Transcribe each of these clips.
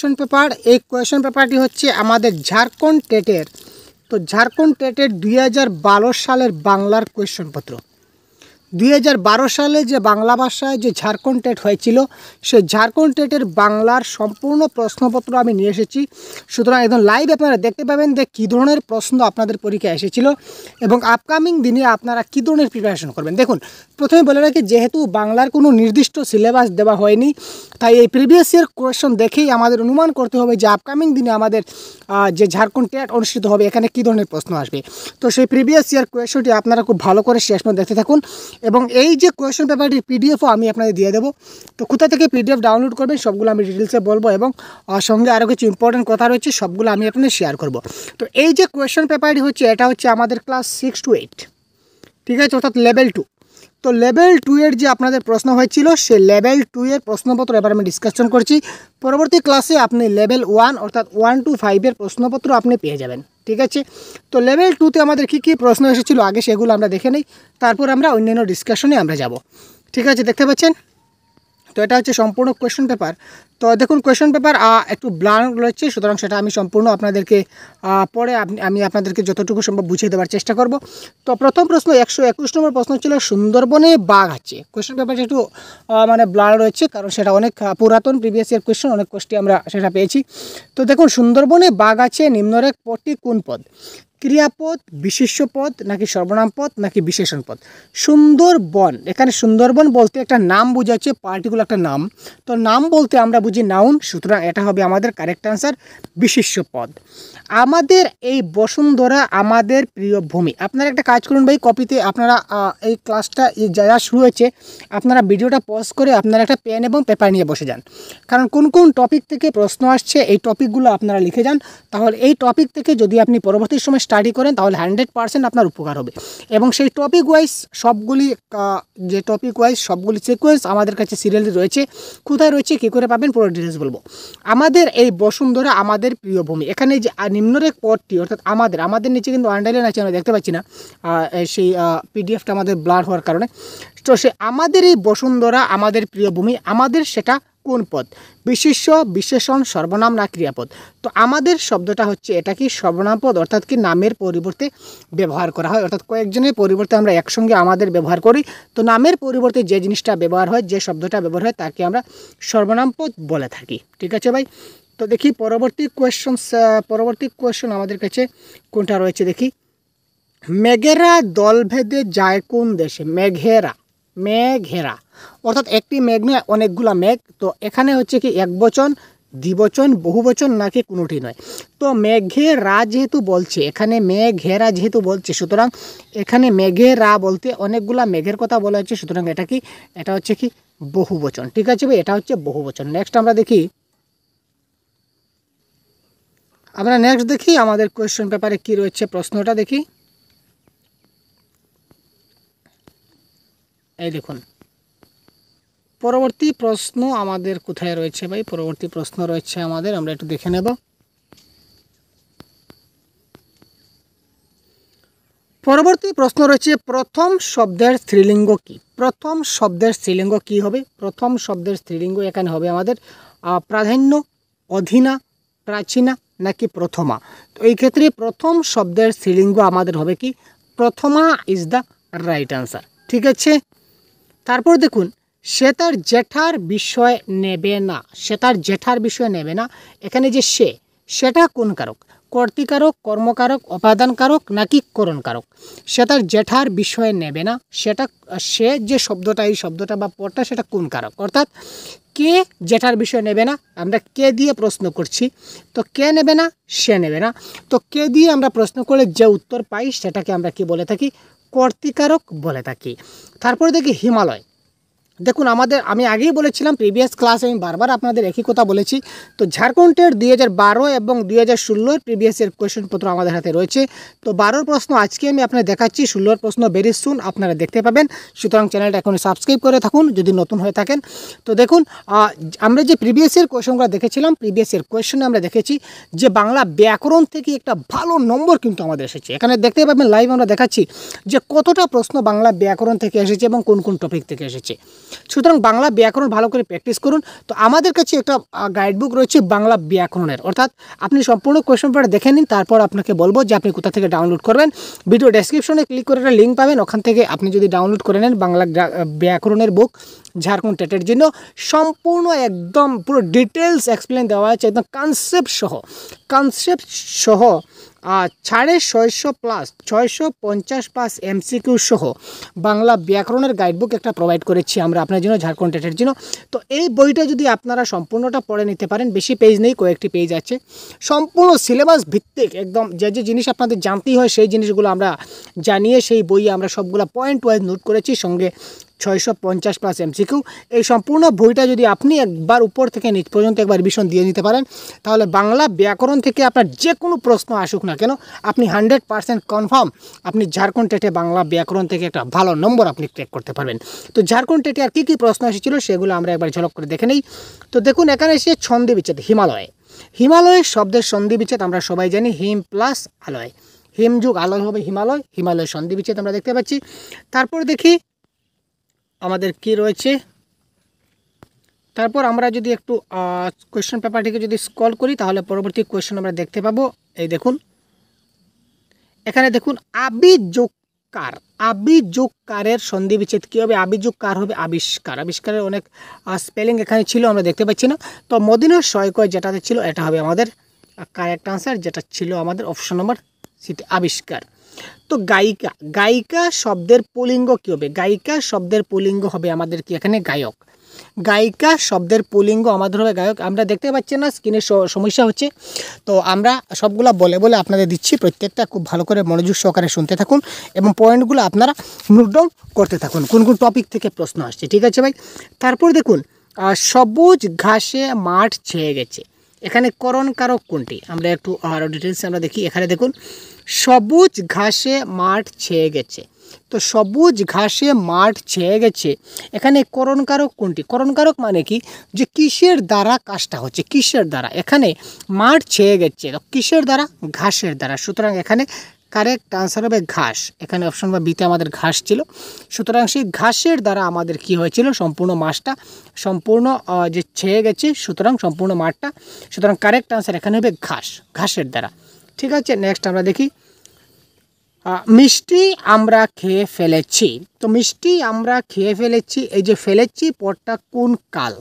Question paper. এই question পেপারটি হচ্ছে আমাদের ঝাড়খণ্ড টেটের। তো ঝাড়খণ্ড টেটের 2012 সালের বাংলার কোয়েশ্চনপত্র। 2012 সালে যে বাংলা ভাষায় যে ঝাড়খণ্ড টেট হয়েছিল, সেই ঝাড়খণ্ড টেটের বাংলার সম্পূর্ণ প্রশ্নপত্র আমি নিয়ে এসেছি। সুতরাং একদম লাইভ আপনারা দেখতে পাবেন যে কী ধরনের প্রশ্ন আপনাদের পরীক্ষায় এসেছিল এবং আপকামিং দিনে আপনারা কী ধরনের প্রিপারেশন করবেন। দেখুন, প্রথমে বলে রাখি, যেহেতু বাংলার কোনো নির্দিষ্ট সিলেবাস দেওয়া হয়নি, তাই এই প্রিভিয়াস ইয়ার কোয়েশ্চন দেখেই আমাদের অনুমান করতে হবে যে আপকামিং দিনে আমাদের যে ঝাড়খণ্ড টেট অনুষ্ঠিত হবে এখানে কী ধরনের প্রশ্ন আসবে। তো সেই প্রিভিয়াস ইয়ার কোয়েশ্চনটি আপনারা খুব ভালো করে শেষ পর্যন্ত দেখতে থাকুন এবং এই যে কোয়েশ্চন পেপারটির পিডিএফও আমি আপনাদের দিয়ে দেবো। তো কোথা থেকে পিডিএফ ডাউনলোড করবেন সবগুলো আমি ডিটেলসে বলবো এবং সঙ্গে আরও কিছু ইম্পর্টেন্ট কথা রয়েছে, সবগুলো আমি আপনাদের শেয়ার করব। তো এই যে কোয়েশ্চন পেপারটি হচ্ছে, এটা হচ্ছে আমাদের ক্লাস 6 to 8, ঠিক আছে, অর্থাৎ লেভেল 2। তো লেভেল 2 এর যে আপনাদের প্রশ্ন হয়েছিল, সেই লেভেল 2 এর প্রশ্নপত্র এবার আমি ডিসকাশন করছি। পরবর্তী ক্লাসে আপনি লেভেল 1 অর্থাৎ 1 to 5 এর প্রশ্নপত্র আপনি পেয়ে যাবেন, ঠিক আছে। তো লেভেল 2তে আমাদের কী কী প্রশ্ন এসেছিল আগে সেগুলো আমরা দেখে নিই, তারপর আমরা অন্যান্য ডিসকাশনে আমরা যাব, ঠিক আছে। দেখতে পাচ্ছেন, তো এটা হচ্ছে সম্পূর্ণ কোয়েশ্চন পেপার। তো দেখুন, কোয়েশ্চন পেপার একটু ব্লার রয়েছে, সুতরাং সেটা আমি সম্পূর্ণ আপনাদেরকে পরে আমি আপনাদেরকে যতটুকু সম্ভব বুঝিয়ে দেওয়ার চেষ্টা করব। তো প্রথম প্রশ্ন 121 নম্বর প্রশ্ন ছিল, সুন্দরবনে বাঘ আছে। কোয়েশ্চন পেপারটা একটু মানে ব্লার রয়েছে, কারণ সেটা অনেক পুরাতন প্রিভিয়াস ইয়ার কোয়েশ্চন, অনেক কোয়েশ্চন আমরা সেটা পেয়েছি। তো দেখুন, সুন্দরবনে বাঘ আছে নিম্নরেখ পদটি কোন পদ? ক্রিয়াপদ, বিশেষ্য পদ, নাকি সর্বনাম পদ, নাকি বিশেষণ পদ? সুন্দরবন, এখানে সুন্দরবন বলতে একটা নাম বোঝাচ্ছে, পার্টিকুলার একটা নাম। তো নাম বলতে আমরা বুঝি নাউন, সুতরাং এটা হবে আমাদের কারেক্ট অ্যান্সার, বিশেষ্য পদ। আমাদের এই বসুন্ধরা আমাদের প্রিয় ভূমি। আপনারা একটা কাজ করুন ভাই, কপিতে আপনারা এই ক্লাসটা যা শুরু হয়েছে, আপনারা ভিডিওটা পজ করে আপনারা একটা পেন এবং পেপার নিয়ে বসে যান, কারণ কোন কোন টপিক থেকে প্রশ্ন আসছে এই টপিকগুলো আপনারা লিখে যান। তাহলে এই টপিক থেকে যদি আপনি পরবর্তী সময় স্টাডি করেন তাহলে 100% আপনার উপকার হবে। এবং সেই টপিক ওয়াইজ সবগুলি যে টপিক ওয়াইজ সবগুলি সিকোয়েন্স আমাদের কাছে সিরিয়ালি রয়েছে, কোথায় রয়েছে, কী করে পাবেন, পুরো ডিটেলস বলবো। আমাদের এই বসুন্ধরা আমাদের প্রিয় ভূমি, এখানে যে নিম্নরেখ পদটি অর্থাৎ আমাদের নিচে কিন্তু আন্ডারলাইন আছে, আমরা দেখতে পাচ্ছি না সেই পিডিএফটা আমাদের ব্লার হওয়ার কারণে। তো সে আমাদের এই বসুন্ধরা আমাদের প্রিয় ভূমি, আমাদের সেটা কোন পদ? বিশেষ্য, বিশেষণ, সর্বনাম না ক্রিয়াপদ? তো আমাদের শব্দটা হচ্ছে এটা কি সর্বনাম পদ, অর্থাৎ কি নামের পরিবর্তে ব্যবহার করা হয়, অর্থাৎ কয়েকজনের পরিবর্তে আমরা একসঙ্গে আমাদের ব্যবহার করি। তো নামের পরিবর্তে যে জিনিসটা ব্যবহার হয়, যে শব্দটা ব্যবহার হয় তাকে আমরা সর্বনাম পদ বলে থাকি, ঠিক আছে ভাই। তো দেখি পরবর্তী কোয়েশ্চন আমাদের কাছে কোনটা রয়েছে দেখি। মেঘেরা দল ভেদে যায় কোন দেশে? মেঘেরা অর্থাৎ একটি মেঘ নয়, অনেকগুলা মেঘ। তো এখানে হচ্ছে কি একবচন, দ্বিবচন, বহুবচন, নাকি কোনোটি নয়? তো মেঘেরা যেহেতু বলছে, এখানে মেঘেরা যেহেতু বলছে, সুতরাং এখানে মেঘেরা বলতে অনেকগুলা মেঘের কথা বলা হচ্ছে, সুতরাং এটা হচ্ছে কি বহুবচন, ঠিক আছে ভাই, এটা হচ্ছে বহুবচন। নেক্সট আমরা দেখি, আমাদের কোয়েশ্চন পেপারে কি রয়েছে, প্রশ্নটা দেখি। এই দেখুন, পরবর্তী প্রশ্ন আমাদের কোথায় রয়েছে ভাই? পরবর্তী প্রশ্ন রয়েছে আমাদের, আমরা একটু দেখে নেব। পরবর্তী প্রশ্ন রয়েছে, প্রথম শব্দের স্ত্রীলিঙ্গ কি? প্রথম শব্দের স্ত্রীলিঙ্গ কি হবে? প্রথম শব্দের স্ত্রীলিঙ্গ এখানে হবে আমাদের প্রাধান্য, অধীনা, প্রাচীনা, নাকি প্রথমা? তো এই ক্ষেত্রে প্রথম শব্দের স্ত্রীলিঙ্গ আমাদের হবে কি প্রথমা ইজ দ্য রাইট আনসার, ঠিক আছে। তারপর দেখুন, সে তার জেঠার বিষয় নেবে না। সে তার জেঠার বিষয় নেবে না, এখানে যে সেটা কোন কারক? কর্তৃকারক, কর্মকারক, অপাদানকারক, নাকি করণকারক? সে তার জেঠার বিষয় নেবে না, সে যে শব্দটা, এই শব্দটা বা পদটা, সেটা কোন কারক? অর্থাৎ কে জেঠার বিষয় নেবে না, আমরা কে দিয়ে প্রশ্ন করছি, তো কে নেবে না, সে নেবে না। তো কে দিয়ে আমরা প্রশ্ন করে যে উত্তর পাই সেটাকে আমরা কি বলে থাকি? কর্তৃকারক বলে থাকি। তারপরে দেখি হিমালয়। দেখুন, আমি আগেই বলেছিলাম, প্রিভিয়াস ক্লাসে আমি বারবার আপনাদের একই কথা বলেছি। তো ঝাড়খণ্ডের 2012 এবং 2016 প্রিভিয়াস এর কোয়েশ্চনপত্র আমাদের হাতে রয়েছে। তো 12 প্রশ্ন আজকে আমি আপনাদের দেখাচ্ছি, 16 প্রশ্ন ভেরি সুন আপনারা দেখতে পাবেন। সুতরাং চ্যানেলটা এখন সাবস্ক্রাইব করে থাকুন যদি নতুন হয়ে থাকেন। তো দেখুন, আমরা যে প্রিভিয়াস এর কোয়েশ্চনগুলো দেখেছিলাম, প্রিভিয়াস এর কোয়েশ্চনে আমরা দেখেছি যে বাংলা ব্যাকরণ থেকে একটা ভালো নম্বর কিন্তু আমাদের এসেছে। এখানে দেখতে পাবেন লাইভ আমরা দেখাচ্ছি যে কতটা প্রশ্ন বাংলা ব্যাকরণ থেকে এসেছে এবং কোন কোন টপিক থেকে এসেছে। সুতরাং বাংলা ব্যাকরণ ভালো করে প্র্যাকটিস করুন। তো আমাদের কাছে একটা গাইডবুক রয়েছে বাংলা ব্যাকরণের, অর্থাৎ আপনি সম্পূর্ণ কোয়েশ্চন পেপার দেখে নিন, তারপর আপনাকে বলবো যে আপনি কোথা থেকে ডাউনলোড করবেন। ভিডিও ডেসক্রিপশনে ক্লিক করে একটা লিঙ্ক পাবেন, ওখান থেকে আপনি যদি ডাউনলোড করে নেন বাংলা ব্যাকরণের বুক ঝাড়খণ্ড টেটের জন্য, সম্পূর্ণ একদম পুরো ডিটেলস এক্সপ্লেন দেওয়া আছে, একদম কনসেপ্ট সহ 650 প্লাস 650 প্লাস এমসিকিউ সহ বাংলা ব্যাকরণের গাইডবুক একটা প্রোভাইড করেছি আমরা আপনার জন্য ঝাড়খণ্ড টেটের জন্য। তো এই বইটা যদি আপনারা সম্পূর্ণটা পড়ে নিতে পারেন, বেশি পেজ নেই, কয়েকটি পেজ আছে, সম্পূর্ণ সিলেবাস ভিত্তিক, একদম যে যে জিনিস আপনাদের জানতেই হয় সেই জিনিসগুলো আমরা জানিয়ে সেই বইয়ে আমরা সবগুলো পয়েন্ট ওয়াইজ নোট করেছি, সঙ্গে 650 প্লাস এমসিকিউ। এই সম্পূর্ণ বইটা যদি আপনি একবার উপর থেকে নিচ পর্যন্ত একবার রিভিশন দিয়ে নিতে পারেন, তাহলে বাংলা ব্যাকরণ থেকে আপনার যে কোনো প্রশ্ন আসুক না কেন আপনি 100% কনফার্ম আপনি ঝাড়খণ্ড টেটে বাংলা ব্যাকরণ থেকে একটা ভালো নম্বর আপনি ক্র্যাক করতে পারবেন। তো ঝাড়খণ্ড টেটে আর কী কী প্রশ্ন এসেছিলো সেগুলো আমরা একবার ঝলক করে দেখে নেই। তো দেখুন, এখানে এসে ছন্দি বিচ্ছেদ, হিমালয় শব্দের সন্ধি বিচ্ছেদ আমরা সবাই জানি হিম প্লাস আলয়, হিম যুগ আলয় হবে হিমালয় সন্ধি বিচ্ছেদ আমরা দেখতে পাচ্ছি। তারপর দেখি আমাদের কি রয়েছে, তারপর আমরা যদি একটু কোয়েশ্চেন পেপারটিকে যদি স্ক্রল করি তাহলে পরবর্তী কোয়েশ্চেন আমরা দেখতে পাবো। এই দেখুন, এখানে দেখুন আবিযোগকারের সন্ধি বিচ্ছেদ কী হবে? আবিযোগকার হবে আবিষ্কারের অনেক স্পেলিং এখানে ছিল আমরা দেখতে পাচ্ছি না। তো মদিনার সয়কয় যেটাতে ছিল এটা হবে আমাদের কারেক্ট আনসার, যেটা ছিল আমাদের অপশন নম্বর সিতে আবিষ্কার। তো গায়িকা শব্দের পুলিঙ্গ কী হবে? গায়িকা শব্দের পুলিঙ্গ হবে আমাদের কি এখানে গায়ক। গায়িকা শব্দের পুলিঙ্গ আমাদের হবে গায়ক। আমরা দেখতে পাচ্ছি না, স্ক্রিনের সমস্যা হচ্ছে, তো আমরা সবগুলা বলে আপনাদের দিচ্ছি, প্রত্যেকটা খুব ভালো করে মনোযোগ সহকারে শুনতে থাকুন এবং পয়েন্টগুলো আপনারা নোট ডাউন করতে থাকুন কোন কোন টপিক থেকে প্রশ্ন আসছে, ঠিক আছে ভাই। তারপর দেখুন, সবুজ ঘাসে মাঠ ছেয়ে গেছে, এখানে করণ কারক কোনটি? আমরা একটু আরও ডিটেলসে আমরা দেখি। এখানে দেখুন, সবুজ ঘাসে মাঠ ছেয়ে গেছে, তো সবুজ ঘাসে মাঠ ছেয়ে গেছে, এখানে করণ কারক কোনটি? করণ কারক মানে কি, যে কিসের দ্বারা কাজটা হচ্ছে, কিসের দ্বারা, এখানে মাঠ ছেয়ে গেছে, তো কিসের দ্বারা? ঘাসের দ্বারা। সুতরাং এখানে কারেক্ট আনসার হবে ঘাস, এখানে অপশন বা বিতে আমাদের ঘাস ছিল, সুতরাং সেই ঘাসের দ্বারা আমাদের কি হয়েছিল, সম্পূর্ণ মাঠটা সম্পূর্ণ যে ছেয়ে গেছে, সুতরাং সম্পূর্ণ মাঠটা, সুতরাং কারেক্ট আনসার এখানে হবে ঘাসের দ্বারা, ঠিক আছে। নেক্সট আমরা দেখি, মিষ্টি আমরা খেয়ে ফেলেছি, তো মিষ্টি আমরা খেয়ে ফেলেছি, এই যে ফেলেছি পদটা কোন কাল?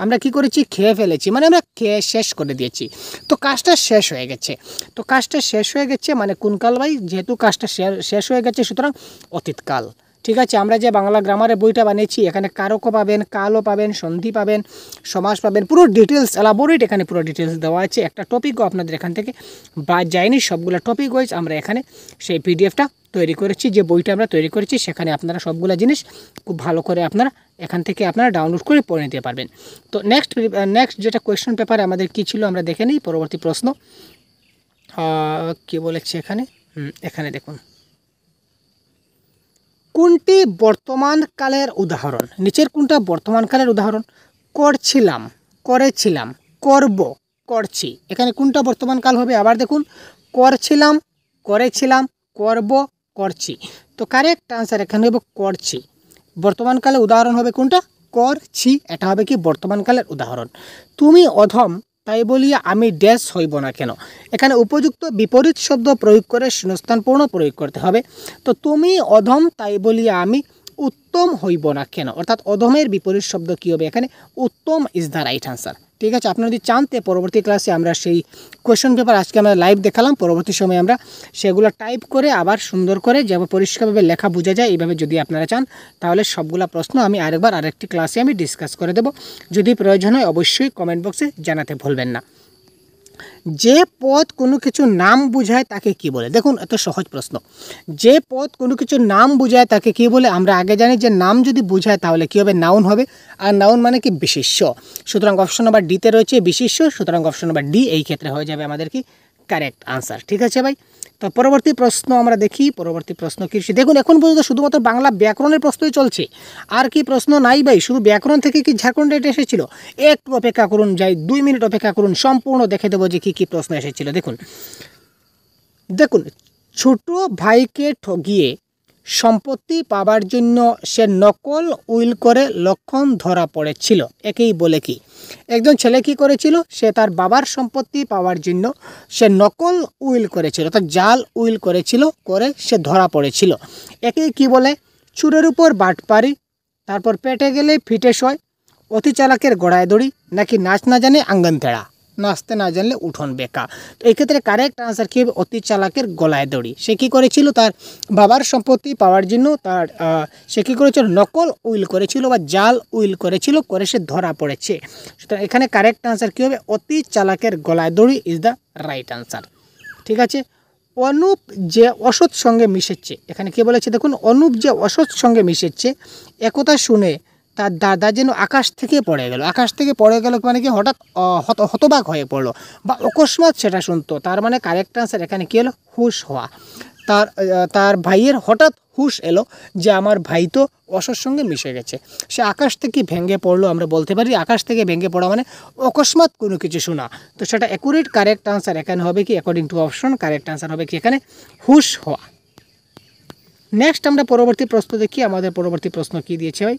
আমরা কি করেছি? খেয়ে ফেলেছি, মানে আমরা খেয়ে শেষ করে দিয়েছি, তো কাজটা শেষ হয়ে গেছে, তো কাজটা শেষ হয়ে গেছে মানে কোন কাল ভাই? যেহেতু কাজটা শেষ হয়ে গেছে সুতরাং অতীতকাল, ঠিক আছে। আমরা যে বাংলা গ্রামারের বইটা বানিয়েছি এখানে কারকও পাবেন, কালও পাবেন, সন্ধি পাবেন, সমাস পাবেন, পুরো ডিটেলস এলাবোরেট এখানে পুরো ডিটেলস দেওয়া আছে। একটা টপিকও আপনাদের এখান থেকে বাদ যায়নি, সবগুলো টপিক ওয়াইজ আমরা এখানে সেই পিডিএফটা তৈরি করেছি, যে বইটা আমরা তৈরি করেছি সেখানে আপনারা সবগুলো জিনিস খুব ভালো করে আপনারা এখান থেকে আপনারা ডাউনলোড করে পড়ে নিতে পারবেন। তো নেক্সট যেটা কোয়েশ্চেন পেপারে আমাদের কী ছিল আমরা দেখে নিই। পরবর্তী প্রশ্ন কী বলেছে এখানে, এখানে দেখুন, কোনটি বর্তমানকালের উদাহরণ? নিচের কোনটা বর্তমানকালের উদাহরণ? করছিলাম, করেছিলাম, করব, করছি, এখানে কোনটা বর্তমানকাল হবে? আবার দেখুন, করছিলাম, করেছিলাম, করব, করছি, তো কারেক্ট আনসার এখানে হবে করছি। বর্তমানকালের উদাহরণ হবে কোনটা? করছি, এটা হবে কি বর্তমানকালের উদাহরণ। তুমি অধম তাই বলিয়া আমি ড্যাশ হইব না কেন? এখানে উপযুক্ত বিপরীত শব্দ প্রয়োগ করে শূন্যস্থানপূর্ণ প্রয়োগ করতে হবে। তো তুমি অধম তাই বলিয়া আমি উত্তম হইব না কেন? অর্থাৎ অধমের বিপরীত শব্দ কী হবে? এখানে উত্তম ইজ দ্য রাইট আনসার, ঠিক আছে। আপনারা যদি চান তে পরবর্তী ক্লাসে আমরা সেই কোয়েশ্চেন পেপার আজকে আমরা লাইভ দেখালাম, পরবর্তী সময়ে আমরা সেগুলো টাইপ করে আবার সুন্দর করে যেভাবে পরিষ্কারভাবে লেখা বোঝা যায় এইভাবে যদি আপনারা চান তাহলে সবগুলা প্রশ্ন আমি আরেকটি ক্লাসে আমি ডিসকাস করে দেব। যদি প্রয়োজন হয় অবশ্যই কমেন্ট বক্সে জানাতে ভুলবেন না। যে পদ কোনো কিছু নাম বোঝায় তাকে কি বলে? দেখুন, এত সহজ প্রশ্ন। যে পদ কোনো কিছু নাম বোঝায় তাকে কি বলে? আমরা আগে জানি যে নাম যদি বোঝায় তাহলে কী হবে? নাউন হবে, আর নাউন মানে কি? বিশেষ্য। সুতরাং অপশন নাম্বার ডিতে রয়েছে বিশেষ্য, সুতরাং অপশন নাম্বার ডি এই ক্ষেত্রে হয়ে যাবে আমাদের কি কারেক্ট আনসার, ঠিক আছে ভাই। তো পরবর্তী প্রশ্ন আমরা দেখি, পরবর্তী প্রশ্ন কী? দেখুন, এখন পর্যন্ত শুধুমাত্র বাংলা ব্যাকরণের প্রশ্নই চলছে, আর কি প্রশ্ন নাই ভাই। শুধু ব্যাকরণ থেকে কি ঝাড়খণ্ড টেট এসেছিল? একটু অপেক্ষা করুন, যাই 2 মিনিট অপেক্ষা করুন, সম্পূর্ণ দেখে দেবো যে কী প্রশ্ন এসেছিল। দেখুন, ছোট ভাইকে ঠগিয়ে সম্পত্তি পাবার জন্য সে নকল উইল করে লক্ষণ ধরা পড়েছিল। একেই বলে কি? একজন ছেলে কি করেছিল? সে তার বাবার সম্পত্তি পাওয়ার জন্য সে নকল উইল করেছিল, অর্থাৎ জাল উইল করেছিল, করে সে ধরা পড়েছিল। একেই কি বলে? চুরের উপর বাটপারি, তারপর পেটে গেলে ফিটে শয়, অতি চালাকের গড়ায় দড়ি, নাকি নাচ না জানে আঙ্গন তেড়া, নাচতে না জানলে উঠোন বেকা। তো এই ক্ষেত্রে কারেক্ট আনসার কী হবে? অতি চালাকের গলায় দড়ি। সে কী করেছিল? তার বাবার সম্পত্তি পাওয়ার জন্য সে কী করেছিল? নকল উইল করেছিল বা জাল উইল করেছিল, করে সে ধরা পড়েছে। সুতরাং এখানে কারেক্ট আনসার কী হবে? অতি চালাকের গলায় দড়ি ইজ দ্য রাইট আনসার। ঠিক আছে। অনুপ যে অসৎ সঙ্গে মিশেছে, এখানে কে বলেছে? দেখুন, অনুপ যে অসৎ সঙ্গে মিশেছে একথা শুনে তার দাদা যেন আকাশ থেকে পড়ে গেল। আকাশ থেকে পড়ে গেল মানে কি? হঠাৎ হতবাক হয়ে পড়লো বা অকস্মাৎ সেটা শুনতো। তার মানে কারেক্ট আনসার এখানে কী হলো? হুশ হওয়া। তার ভাইয়ের হঠাৎ হুশ এলো যে আমার ভাই তো অসৎ সঙ্গে মিশে গেছে। সে আকাশ থেকে ভেঙে পড়লো, আমরা বলতে পারি। আকাশ থেকে ভেঙে পড়া মানে অকস্মাৎ কোনো কিছু শোনা। তো সেটা অ্যাকুরেট কারেক্ট আনসার এখানে হবে কি? According to option correct answer হবে কি এখানে? হুশ হওয়া। নেক্সট আমরা পরবর্তী প্রশ্ন দেখি। আমাদের পরবর্তী প্রশ্ন কি দিয়েছে ভাই?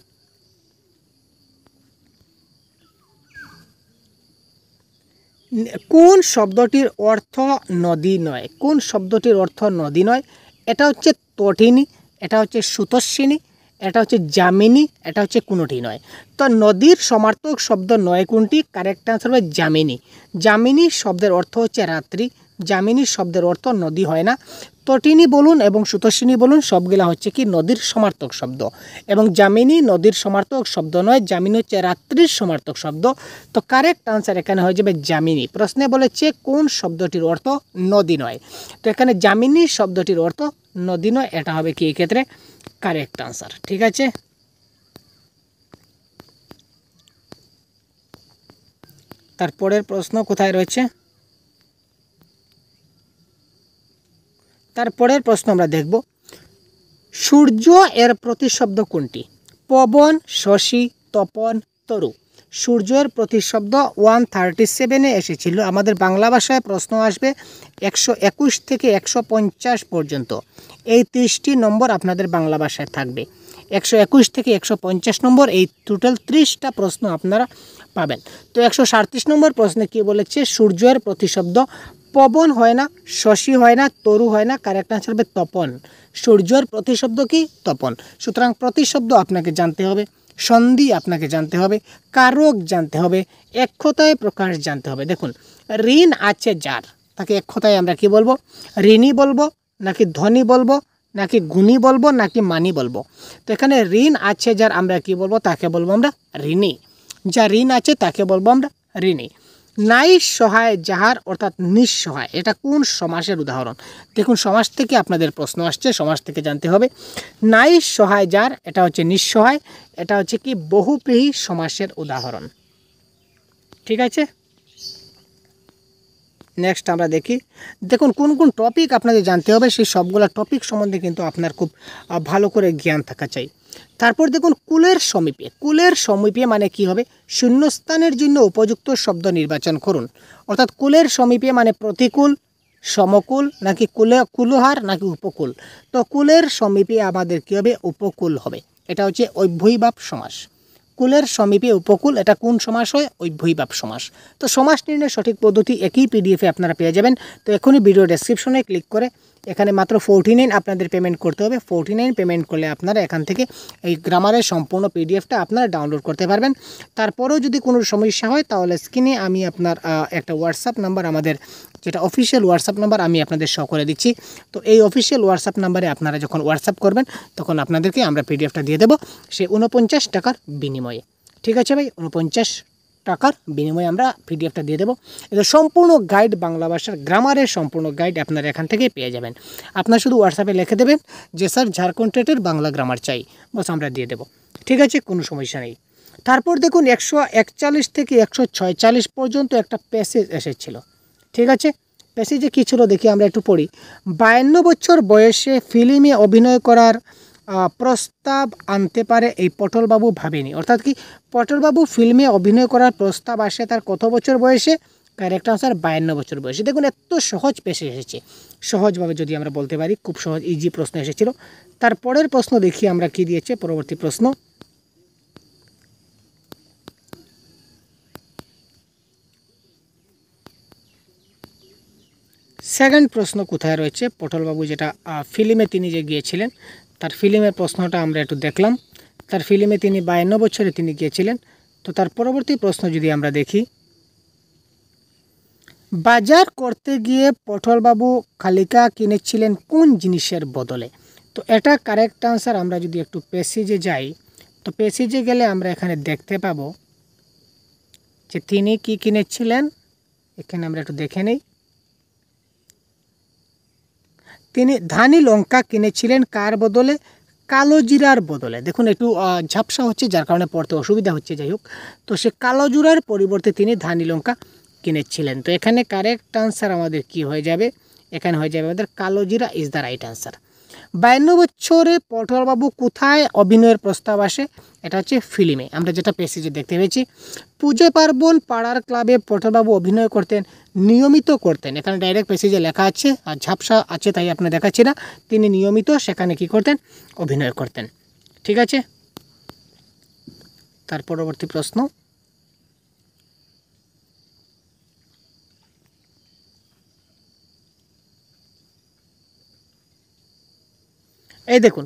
কোন শব্দটির অর্থ নদী নয়? কোন শব্দটির অর্থ নদী নয়? এটা হচ্ছে তটিনী, এটা হচ্ছে সুতস্বিনী, এটা হচ্ছে যামিনী, এটা হচ্ছে কোনোটি নয়। তো নদীর সমার্থক শব্দ নয় কোনটি? কারেক্ট আনসার হবে যামিনী। যামিনী শব্দের অর্থ হচ্ছে রাত্রি। যামিনী শব্দের অর্থ নদী হয় না। তটিনী বলুন এবং সুতস্বিনী বলুন, সবগুলা হচ্ছে কি? নদীর সমার্থক শব্দ। এবং যামিনী নদীর সমার্থক শব্দ নয়, যামিনী হচ্ছে রাত্রির সমার্থক শব্দ। তো কারেক্ট আনসার এখানে হয়ে যাবে যামিনী। প্রশ্নে বলেছে কোন শব্দটির অর্থ নদী নয়। তো এখানে যামিনী শব্দটির অর্থ নদী নয়, এটা হবে কি এই ক্ষেত্রে? Correct answer. ঠিক আছে। তারপরের প্রশ্ন কোথায় রয়েছে? তারপরের প্রশ্ন আমরা দেখব, সূর্য এর প্রতিশব্দ কোনটি? পবন, শশী, তপন, তরু। সূর্যের প্রতিশব্দ 137-এ এসেছিল। আমাদের বাংলা ভাষায় প্রশ্ন আসবে 121 থেকে 150 পর্যন্ত। এই 30টি নম্বর আপনাদের বাংলা ভাষায় থাকবে। 121 থেকে 150 নম্বর, এই টোটাল 30টা প্রশ্ন আপনারা পাবেন। তো 137 নম্বর প্রশ্নে কি বলেছে? সূর্যের প্রতিশব্দ পবন হয় না, শশী হয় না, তরু হয় না। কারেক্ট আনসার হবে তপন। সূর্যের প্রতিশব্দ কি? তপন। সুতরাং প্রতিশব্দ আপনাকে জানতে হবে, সন্ধি আপনাকে জানতে হবে, কারক জানতে হবে, এক কথায় প্রকাশ জানতে হবে। দেখুন, ঋণ আছে যার, তাকে এক কথায় আমরা কি বলবো? ঋণী বলবো, নাকি ধনী বলবো, নাকি গুণী বলবো, নাকি মানি বলবো? তো এখানে ঋণ আছে যার আমরা কি বলবো? তাকে বলবো আমরা ঋণী। যা ঋণ আছে তাকে বলবো আমরা ঋণী। নাই সহায় যাহার, অর্থাৎ নিঃসহায়, এটা কোন সমাসের উদাহরণ? দেখুন, সমাস থেকে আপনাদের প্রশ্ন আসছে, সমাস থেকে জানতে হবে। নাই সহায় যার, এটা হচ্ছে নিঃসহায়, এটা হচ্ছে কি? বহুব্রীহি সমাসের উদাহরণ। ঠিক আছে। নেক্সট আমরা দেখি। দেখুন, কোন কোন টপিক আপনাদের জানতে হবে, সেই সবগুলো টপিক সম্বন্ধে কিন্তু আপনার খুব ভালো করে জ্ঞান থাকা চাই। তারপর দেখুন, কুলের সমীপে। কুলের সমীপে মানে কি হবে? শূন্যস্থানের জন্য উপযুক্ত শব্দ নির্বাচন করুন। অর্থাৎ কুলের সমীপে মানে প্রতিকূল, সমকুল, নাকি কুলহার, নাকি উপকূল। তো কুলের সমীপে আমাদের কী হবে? উপকূল হবে। এটা হচ্ছে অব্যয়ীভাব সমাস। কুলের সমীপে উপকূল, এটা কোন সমাস হয়? অব্যয়ীভাব সমাস। তো সমাস নির্ণয়ের সঠিক পদ্ধতি একই পিডিএফে আপনারা পেয়ে যাবেন। তো এখনই ভিডিও ডেসক্রিপশনে ক্লিক করে এখানে মাত্র 49 আপনাদের পেমেন্ট করতে হবে। 49 পেমেন্ট করলে আপনারা এখান থেকে এই গ্রামারের সম্পূর্ণ পিডিএফটা আপনারা ডাউনলোড করতে পারবেন। তারপরেও যদি কোনো সমস্যা হয় তাহলে স্ক্রিনে আমি আপনার একটা হোয়াটসঅ্যাপ নাম্বার, আমাদের যেটা অফিসিয়াল হোয়াটসঅ্যাপ নাম্বার, আমি আপনাদের শো করে দিচ্ছি। তো এই অফিসিয়াল হোয়াটসঅ্যাপ নাম্বারে আপনারা যখন হোয়াটসঅ্যাপ করবেন তখন আপনাদেরকে আমরা পিডিএফটা দিয়ে দেবো, সে 49 টাকার বিনিময়ে। ঠিক আছে ভাই, 49 টাকার বিনিময়ে আমরা পিডিএফটা দিয়ে দেবো। এটা সম্পূর্ণ গাইড, বাংলা ভাষার গ্রামারের সম্পূর্ণ গাইড আপনারা এখান থেকে পেয়ে যাবেন। আপনার শুধু হোয়াটসঅ্যাপে লিখে দেবেন যে স্যার ঝাড়খণ্ড টেটের বাংলা গ্রামার চাই, বস আমরা দিয়ে দেবো। ঠিক আছে, কোনো সমস্যা নেই। তারপর দেখুন, 141 থেকে 146 পর্যন্ত একটা প্যাসেজ এসেছিল। ঠিক আছে, প্যাসেজে কী ছিল দেখি, আমরা একটু পড়ি। 52 বছর বয়সে ফিল্মে অভিনয় করার প্রস্তাব আনতে পারে এই পটলবাবু ভাবেনি। অর্থাৎ কি, পটলবাবু ফিল্মে অভিনয় করার প্রস্তাব আসে তার কত বছর বয়সে? কারেক্ট আনসার 52 বছর বয়সে। দেখুন এত সহজ পেশে এসেছে, সহজভাবে যদি আমরা বলতে পারি, খুব সহজ ইজি প্রশ্ন এসেছিল। তারপরের প্রশ্ন দেখি আমরা কি দিয়েছে। পরবর্তী প্রশ্ন, সেকেন্ড প্রশ্ন কোথায় রয়েছে, পটলবাবু যেটা ফিল্মে তিনি যে গিয়েছিলেন তার ফিল্মের প্রশ্নটা আমরা একটু দেখলাম। তার ফিল্মে তিনি 52 বছরে তিনি গিয়েছিলেন। তো তার পরবর্তী প্রশ্ন যদি আমরা দেখি, বাজার করতে গিয়ে পটলবাবু খালিকা কিনেছিলেন কোন জিনিসের বদলে। তো এটা কারেক্ট আনসার। আমরা যদি একটু প্যাসেজে যাই, তো প্যাসেজে গেলে আমরা এখানে দেখতে পাবো যে তিনি কি কিনেছিলেন। এখানে আমরা একটু দেখে নেই। তিনি ধানি লঙ্কা কিনেছিলেন কার বদলে, কালো জিরার বদলে। দেখুন একটু ঝাপসা হচ্ছে, যার কারণে পড়তে অসুবিধা হচ্ছে। যাই হোক, তো সে কালো জিরার পরিবর্তে তিনি ধানি লঙ্কা কিনেছিলেন। তো এখানে কারেক্ট আনসার আমাদের কি হয়ে যাবে, এখানে হয়ে যাবে আমাদের কালো জিরা ইজ দ্য রাইট আনসার। 52 বছরে পটলবাবু কোথায় অভিনয়ের প্রস্তাব আসে, এটা হচ্ছে ফিল্মে। আমরা যেটা প্যাসেজে দেখতে পেয়েছি, পুজো পার্বণ পাড়ার ক্লাবে পটলবাবু অভিনয় করতেন, নিয়মিত করতেন। এখানে ডাইরেক্ট প্যাসেজে লেখা আছে, আর ঝাপসা আছে তাই আপনি দেখাচ্ছি না। তিনি নিয়মিত সেখানে কি করতেন, অভিনয় করতেন। ঠিক আছে, তার পরবর্তী প্রশ্ন, এই দেখুন,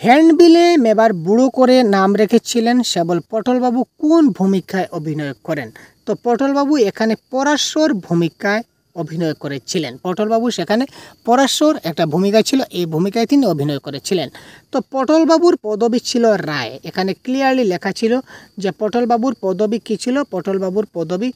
হ্যান্ডবিলে মেবার বুড়ো করে নাম রেখেছিলেন সেবল পটলবাবু কোন ভূমিকায় অভিনয় করেন। তো পটলবাবু এখানে পরাশর ভূমিকায় অভিনয় করেছিলেন। পটলবাবু সেখানে পরাশর একটা ভূমিকা ছিল, এই ভূমিকায় তিনি অভিনয় করেছিলেন। তো পটলবাবুর পদবী ছিল রায়। এখানে ক্লিয়ারলি লেখা ছিল যে পটলবাবুর পদবী কী ছিল, পটলবাবুর পদবী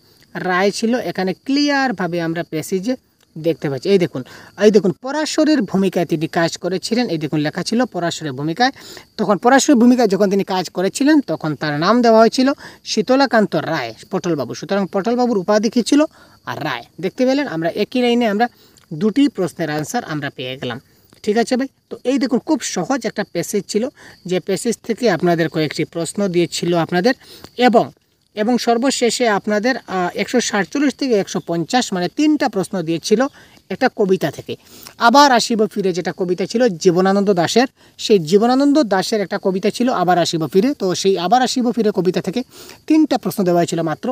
রায় ছিল। এখানে ক্লিয়ারভাবে আমরা প্যাসেজে দেখতে পাচ্ছি। এই দেখুন পরাশরের ভূমিকায় তিনি কাজ করেছিলেন। এই দেখুন লেখা ছিল পরাশরের ভূমিকায়। তখন পরাশরের ভূমিকায় যখন তিনি কাজ করেছিলেন তখন তার নাম দেওয়া হয়েছিল শীতলাকান্ত রায় পটলবাবু। সুতরাং পটলবাবুর উপাধি কী ছিল, আর রায়। দেখতে পেলেন, আমরা একই লাইনে আমরা দুটি প্রশ্নের আনসার আমরা পেয়ে গেলাম। ঠিক আছে ভাই, তো এই দেখুন খুব সহজ একটা প্যাসেজ ছিল, যে প্যাসেজ থেকে আপনাদের কয়েকটি প্রশ্ন দিয়েছিল আপনাদের, এবং সর্বশেষে আপনাদের 147 থেকে 150 মানে 3টা প্রশ্ন দিয়েছিল একটা কবিতা থেকে। আবার আসিব ফিরে, যেটা কবিতা ছিল জীবনানন্দ দাশের, সেই জীবনানন্দ দাশের একটা কবিতা ছিল আবার আসিব ফিরে। তো সেই আবার আসিব ফিরে কবিতা থেকে 3টা প্রশ্ন দেওয়া হয়েছিল মাত্র।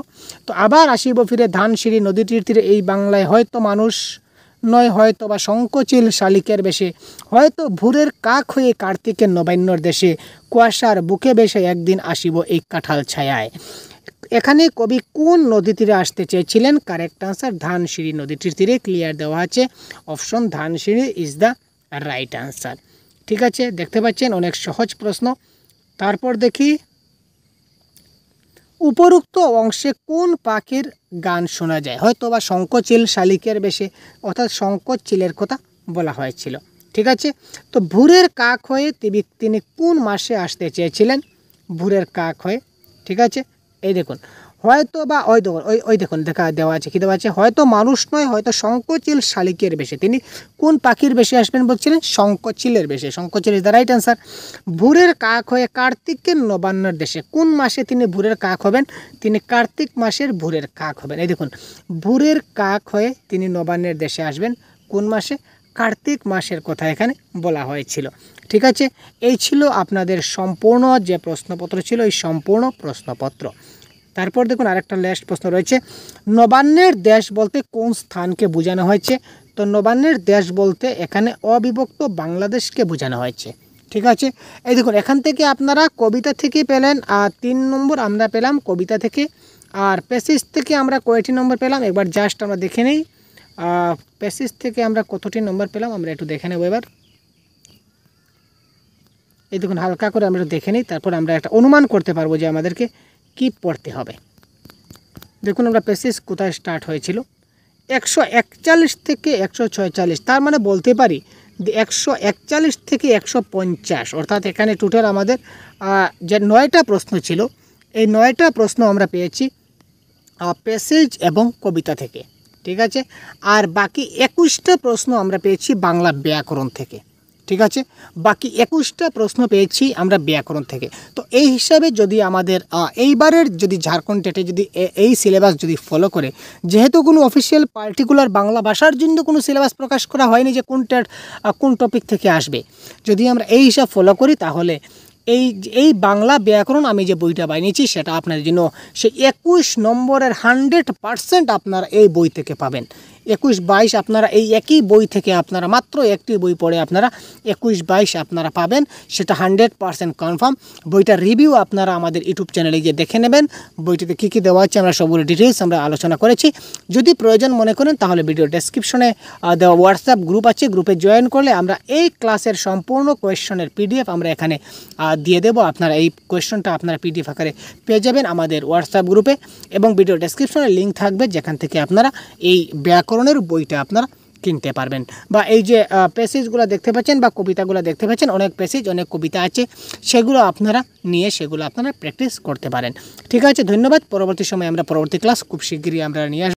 তো আবার আসিব ফিরে ধানসিঁড়ি নদীটির তীরে এই বাংলায় হয়তো মানুষ নয়, হয়তো বা শঙ্কচিল শালিকের বেশে, হয়তো ভোরের কাক হয়ে কার্তিকের নবান্নর দেশে, কুয়াশার বুকে বেশে একদিন আসিব এই কাঁঠাল ছায়ায়। এখানে কবি কোন নদী তীরে আসতে চেয়েছিলেন, কারেক্ট আনসার ধানসিঁড়ি নদীটির তীরে। ক্লিয়ার দেওয়া আছে, option Dhansiri is the right answer. ঠিক আছে, দেখতে পাচ্ছেন অনেক সহজ প্রশ্ন। তারপর দেখি, উপরোক্ত অংশে কোন পাখির গান শোনা যায়, হয়তো বা শঙ্কচিল শালিকের বেশে, অর্থাৎ শঙ্কচিলের কথা বলা হয়েছিল। ঠিক আছে, তো ভোরের কাক হয়ে তিনি কোন মাসে আসতে চেয়েছিলেন, ভোরের কাক হয়ে। ঠিক আছে, এই দেখুন হয়তো বা ওই দেখুন দেখা দেওয়া আছে, কী দেওয়া আছে, হয়তো মানুষ নয়, হয়তো শঙ্কচিল শালিকের বেশে। তিনি কোন পাখির বেশে আসবেন বলছিলেন, শঙ্কচিলের বেশে। Shankhachil is the right answer. ভোরের কাক হয়ে কার্তিকের নবান্নর দেশে, কোন মাসে তিনি ভোরের কাক হবেন, তিনি কার্তিক মাসের ভোরের কাক হবেন। এই দেখুন ভোরের কাক হয়ে তিনি নবান্নের দেশে আসবেন কোন মাসে, কার্তিক মাসের কথা এখানে বলা হয়েছিল। ঠিক আছে, এই ছিল আপনাদের সম্পূর্ণ যে প্রশ্নপত্র ছিল, এই সম্পূর্ণ প্রশ্নপত্র। তারপর দেখুন আরেকটা লাস্ট প্রশ্ন রয়েছে, নবান্নের দেশ বলতে কোন স্থানকে বোঝানো হয়েছে। তো নবান্নের দেশ বলতে এখানে অবিভক্ত বাংলাদেশকে বোঝানো হয়েছে। ঠিক আছে, এই দেখুন এখান থেকে আপনারা কবিতা থেকে পেলেন 3 নম্বর আমরা পেলাম কবিতা থেকে, আর প্যাসেজ থেকে আমরা কয়টি নম্বর পেলাম একবার জাস্ট আমরা দেখে নেই। প্যাসেজ থেকে আমরা কতটি নম্বর পেলাম আমরা একটু দেখে নেব এবার। এই দেখুন হালকা করে আমরা দেখে নিই, তারপর আমরা একটা অনুমান করতে পারবো যে আমাদেরকে কি পড়তে হবে। দেখুন আমরা প্যাসেজ কোথায় স্টার্ট হয়েছিল, 141 থেকে 146, তার মানে বলতে পারি 141 থেকে 150, অর্থাৎ এখানে টোটাল আমাদের যে 9টা প্রশ্ন ছিল, এই 9টা প্রশ্ন আমরা পেয়েছি প্যাসেজ এবং কবিতা থেকে। ঠিক আছে, আর বাকি 21টা প্রশ্ন আমরা পেয়েছি বাংলা ব্যাকরণ থেকে। ঠিক আছে। বাকি 21টা প্রশ্ন পেয়েছি আমরা ব্যাকরণ থেকে। তো এই হিসাবে যদি আমাদের এইবারের যদি ঝাড়খণ্ড টেটে যদি এই সিলেবাস যদি ফলো করে, যেহেতু কোনো অফিসিয়াল পার্টিকুলার বাংলা ভাষার জন্য কোনো সিলেবাস প্রকাশ করা হয়নি যে কোন টপিক থেকে আসবে, যদি আমরা এই হিসাব ফলো করি তাহলে এই বাংলা ব্যাকরণ আমি যে বইটা বানিয়েছি সেটা আপনার জন্য সে 21 নম্বরের 100% আপনারা এই বই থেকে পাবেন। 21-22 আপনারা এই একই বই থেকে আপনারা মাত্র একটি বই পড়ে আপনারা 21-22 আপনারা পাবেন, সেটা 100% কনফার্ম। বইটার রিভিউ আপনারা আমাদের ইউটিউব চ্যানেলে গিয়ে দেখে নেবেন। বইটিতে কী কী দেওয়া হচ্ছে আমরা সবগুলো ডিটেলস আমরা আলোচনা করেছি। যদি প্রয়োজন মনে করেন তাহলে ভিডিও ডেসক্রিপশনে দেওয়া হোয়াটসঅ্যাপ গ্রুপ আছে, গ্রুপে জয়েন করলে আমরা এই ক্লাসের সম্পূর্ণ কোয়েশ্চনের পিডিএফ আমরা এখানে দিয়ে দেবো। আপনারা এই কোয়েশ্চনটা আপনারা পিডিএফ আকারে পেয়ে যাবেন আমাদের হোয়াটসঅ্যাপ গ্রুপে, এবং ভিডিও ডেসক্রিপশনে লিঙ্ক থাকবে যেখান থেকে আপনারা এই ব্যাকরণের বইটা আপনারা কিনতে পারবেন। বা এই যে প্যাসেজগুলো দেখতে পাচ্ছেন বা কবিতাগুলো দেখতে পাচ্ছেন, অনেক প্যাসেজ অনেক কবিতা আছে, সেগুলো আপনারা নিয়ে সেগুলো আপনারা প্র্যাকটিস করতে পারেন। ঠিক আছে, ধন্যবাদ। পরবর্তী সময় আমরা পরবর্তী ক্লাস খুব শীঘ্রই আমরা নিয়ে আসবো।